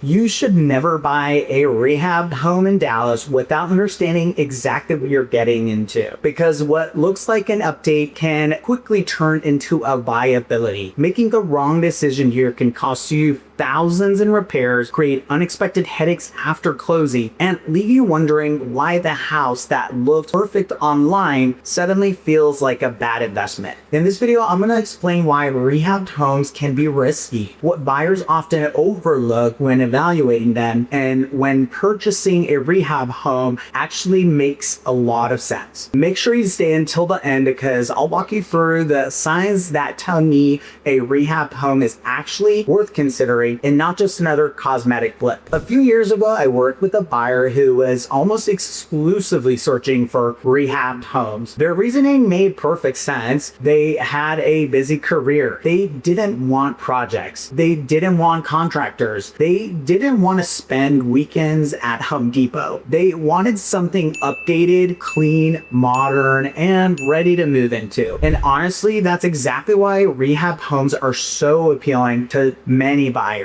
You should never buy a rehabbed home in Dallas without understanding exactly what you're getting into, because what looks like an update can quickly turn into a liability. Making the wrong decision here can cost you thousands in repairs, create unexpected headaches after closing, and leave you wondering why the house that looked perfect online suddenly feels like a bad investment. In this video, I'm going to explain why rehabbed homes can be risky, what buyers often overlook when evaluating them, and when purchasing a rehab home actually makes a lot of sense. Make sure you stay until the end, because I'll walk you through the signs that tell me a rehab home is actually worth considering and not just another cosmetic flip. A few years ago, I worked with a buyer who was almost exclusively searching for rehabbed homes. Their reasoning made perfect sense. They had a busy career. They didn't want projects. They didn't want contractors. They didn't want to spend weekends at Home Depot. They wanted something updated, clean, modern, and ready to move into. And honestly, that's exactly why rehab homes are so appealing to many buyers.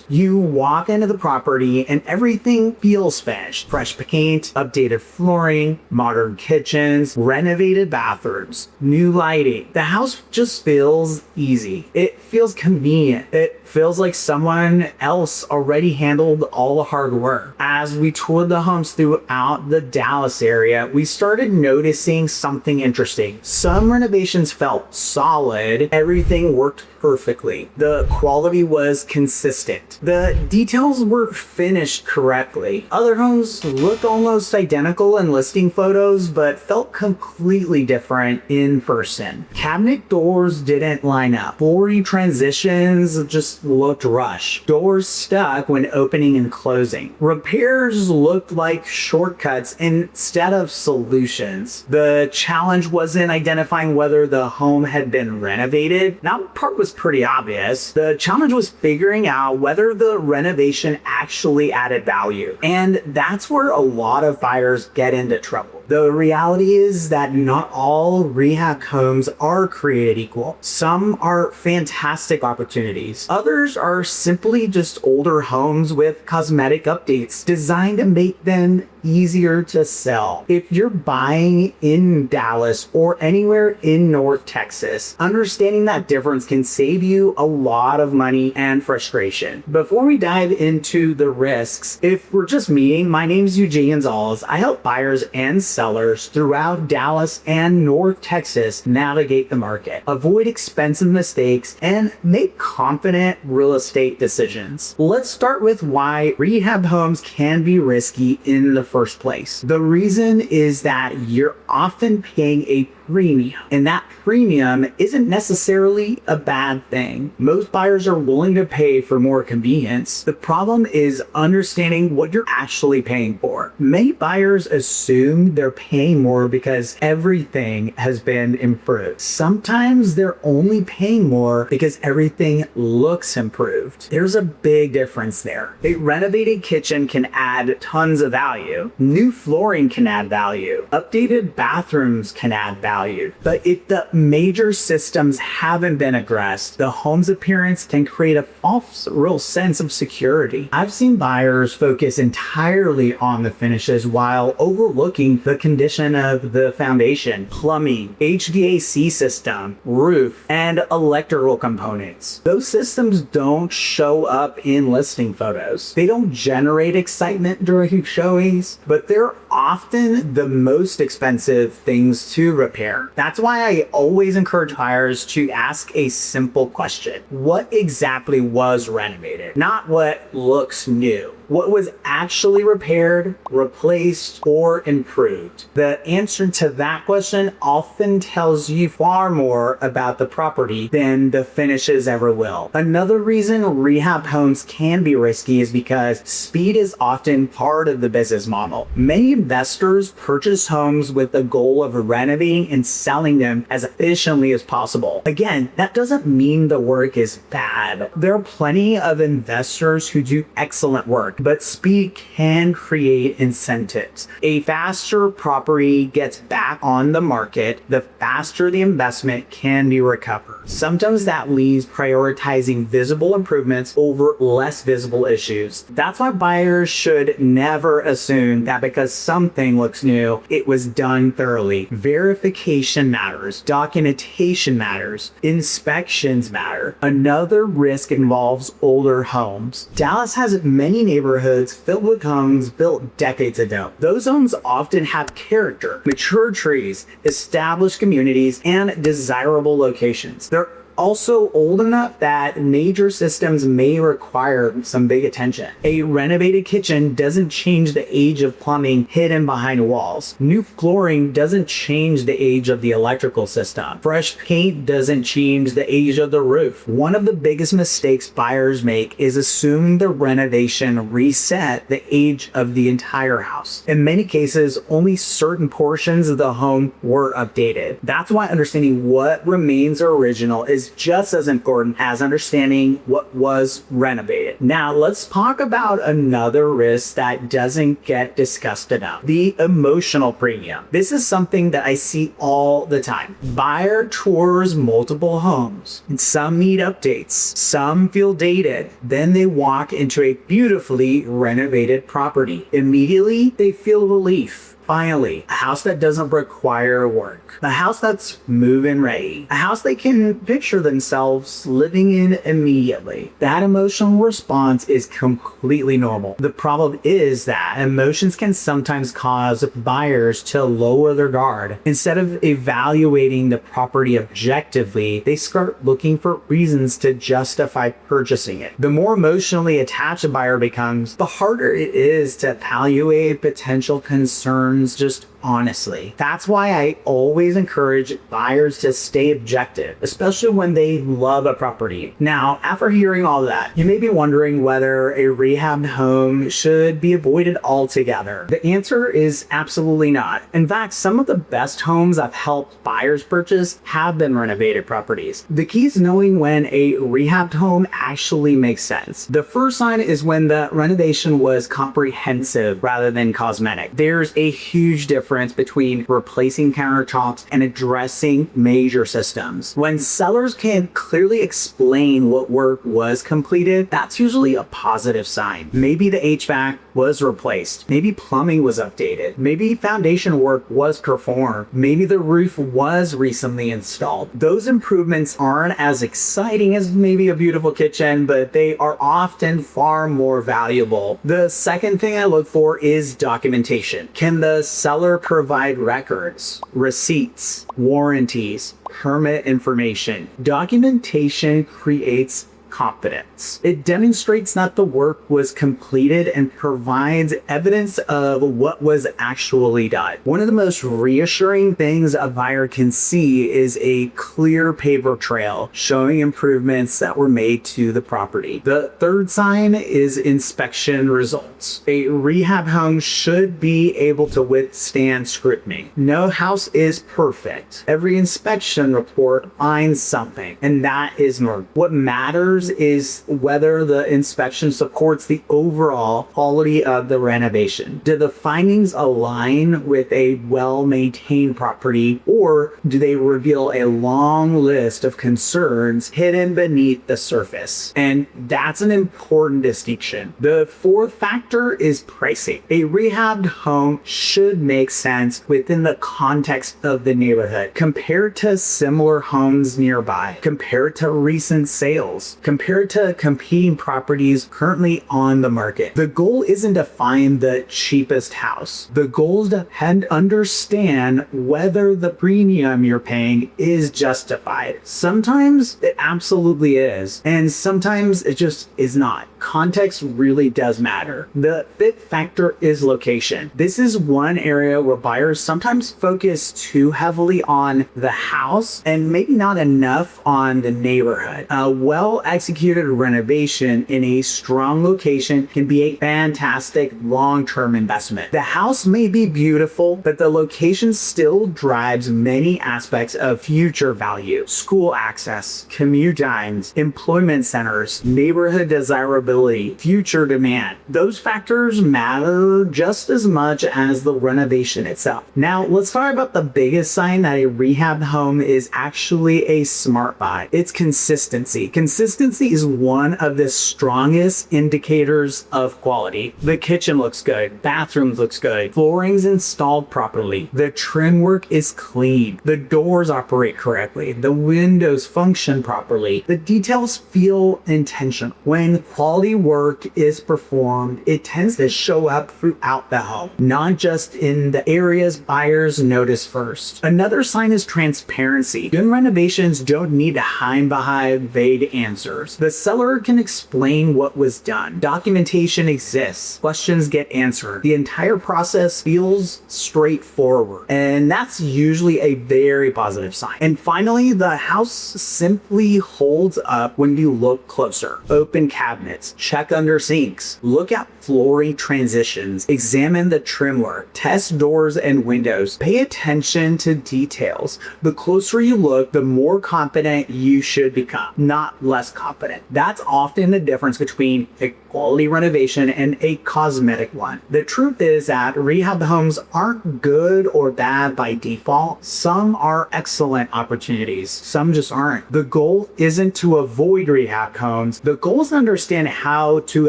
You walk into the property and everything feels finished. Fresh paint, updated flooring, modern kitchens, renovated bathrooms, new lighting. The house just feels easy. It feels convenient. It feels like someone else already handled all the hard work. As we toured the homes throughout the Dallas area, we started noticing something interesting. Some renovations felt solid. Everything worked perfectly. The quality was consistent. The details were finished correctly. Other homes looked almost identical in listing photos, but felt completely different in person. Cabinet doors didn't line up. Flooring transitions just looked rushed. Doors stuck when opening and closing. Repairs looked like shortcuts instead of solutions. The challenge wasn't identifying whether the home had been renovated. That part was pretty obvious. The challenge was figuring out whether the renovation actually added value. And that's where a lot of buyers get into trouble. The reality is that not all rehab homes are created equal. Some are fantastic opportunities. Others are simply just older homes with cosmetic updates designed to make them easier to sell. If you're buying in Dallas or anywhere in North Texas, understanding that difference can save you a lot of money and frustration. Before we dive into the risks, if we're just meeting, my name is Eugene Gonzalez. I help buyers and sellers throughout Dallas and North Texas navigate the market, avoid expensive mistakes, and make confident real estate decisions. Let's start with why rehab homes can be risky in the first place. The reason is that you're often paying a premium, and that premium isn't necessarily a bad thing. Most buyers are willing to pay for more convenience. The problem is understanding what you're actually paying for. Many buyers assume they're paying more because everything has been improved. Sometimes they're only paying more because everything looks improved. There's a big difference there. A renovated kitchen can add tons of value. New flooring can add value. Updated bathrooms can add value. But if the major systems haven't been addressed, the home's appearance can create a false real sense of security. I've seen buyers focus entirely on the finishes while overlooking the condition of the foundation, plumbing, HVAC system, roof, and electrical components. Those systems don't show up in listing photos. They don't generate excitement during showings, but they're often the most expensive things to repair. That's why I always encourage buyers to ask a simple question. What exactly was renovated? Not what looks new. What was actually repaired, replaced, or improved? The answer to that question often tells you far more about the property than the finishes ever will. Another reason rehab homes can be risky is because speed is often part of the business model. Many investors purchase homes with the goal of renovating and selling them as efficiently as possible. Again, that doesn't mean the work is bad. There are plenty of investors who do excellent work, but speed can create incentives. A faster property gets back on the market, the faster the investment can be recovered. Sometimes that leaves prioritizing visible improvements over less visible issues. That's why buyers should never assume that because something looks new, it was done thoroughly. Verification matters, documentation matters, inspections matter. Another risk involves older homes. Dallas has many neighborhoods filled with homes built decades ago. Those homes often have character, mature trees, established communities, and desirable locations. They're also old enough that major systems may require some big attention. A renovated kitchen doesn't change the age of plumbing hidden behind walls. New flooring doesn't change the age of the electrical system. Fresh paint doesn't change the age of the roof. One of the biggest mistakes buyers make is assuming the renovation reset the age of the entire house. In many cases, only certain portions of the home were updated. That's why understanding what remains original is just as important as understanding what was renovated. Now, let's talk about another risk that doesn't get discussed enough: the emotional premium. This is something that I see all the time. Buyer tours multiple homes, and some need updates, some feel dated. Then they walk into a beautifully renovated property. Immediately, they feel relief. Finally, a house that doesn't require work. A house that's move-in ready. A house they can picture themselves living in immediately. That emotional response is completely normal. The problem is that emotions can sometimes cause buyers to lower their guard. Instead of evaluating the property objectively, they start looking for reasons to justify purchasing it. The more emotionally attached a buyer becomes, the harder it is to evaluate potential concerns just honestly. That's why I always encourage buyers to stay objective, especially when they love a property. Now, after hearing all that, you may be wondering whether a rehabbed home should be avoided altogether. The answer is absolutely not. In fact, some of the best homes I've helped buyers purchase have been renovated properties. The key is knowing when a rehabbed home actually makes sense. The first sign is when the renovation was comprehensive rather than cosmetic. There's a huge difference between replacing countertops and addressing major systems. When sellers can clearly explain what work was completed, that's usually a positive sign. Maybe the HVAC was replaced. Maybe plumbing was updated. Maybe foundation work was performed. Maybe the roof was recently installed. Those improvements aren't as exciting as maybe a beautiful kitchen, but they are often far more valuable. The second thing I look for is documentation. Can the seller provide records, receipts, warranties, permit information? Documentation creates confidence. It demonstrates that the work was completed and provides evidence of what was actually done. One of the most reassuring things a buyer can see is a clear paper trail showing improvements that were made to the property. The third sign is inspection results. A rehab home should be able to withstand scrutiny. No house is perfect. Every inspection report finds something, and that is normal. What matters is whether the inspection supports the overall quality of the renovation. Do the findings align with a well-maintained property, or do they reveal a long list of concerns hidden beneath the surface? And that's an important distinction. The fourth factor is pricing. A rehabbed home should make sense within the context of the neighborhood, compared to similar homes nearby, compared to recent sales, compared to competing properties currently on the market. The goal isn't to find the cheapest house. The goal is to understand whether the premium you're paying is justified. Sometimes it absolutely is, and sometimes it just is not. context really does matter. The fifth factor is location. This is one area where buyers sometimes focus too heavily on the house and maybe not enough on the neighborhood. A well-executed renovation in a strong location can be a fantastic long-term investment. The house may be beautiful, but the location still drives many aspects of future value. School access, commute times, employment centers, neighborhood desirability, future demand. Those factors matter just as much as the renovation itself. Now, let's talk about the biggest sign that a rehab home is actually a smart buy. It's consistency. Consistency is one of the strongest indicators of quality. The kitchen looks good, bathrooms looks good, flooring's installed properly, the trim work is clean, the doors operate correctly, the windows function properly, the details feel intentional. When quality work is performed, it tends to show up throughout the home, not just in the areas buyers notice first. Another sign is transparency. Good renovations don't need to hide behind vague answers. The seller can explain what was done. Documentation exists. Questions get answered. The entire process feels straightforward, and that's usually a very positive sign. And finally, the house simply holds up when you look closer. Open cabinets, check under sinks, look at flooring transitions, examine the trim work, test doors and windows, pay attention to details. The closer you look, the more confident you should become, not less confident. That's often the difference between a quality renovation and a cosmetic one. The truth is that rehab homes aren't good or bad by default. Some are excellent opportunities, some just aren't. The goal isn't to avoid rehab homes. The goal is to understand how to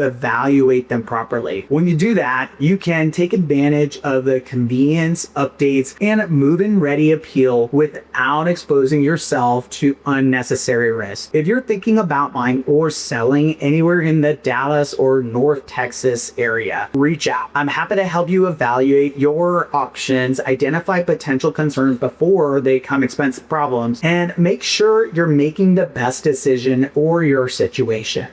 evaluate them properly. When you do that, you can take advantage of the convenience, updates, and move-in ready appeal without exposing yourself to unnecessary risk. If you're thinking about buying or selling anywhere in the Dallas or North Texas area, reach out. I'm happy to help you evaluate your options, identify potential concerns before they become expensive problems, and make sure you're making the best decision for your situation.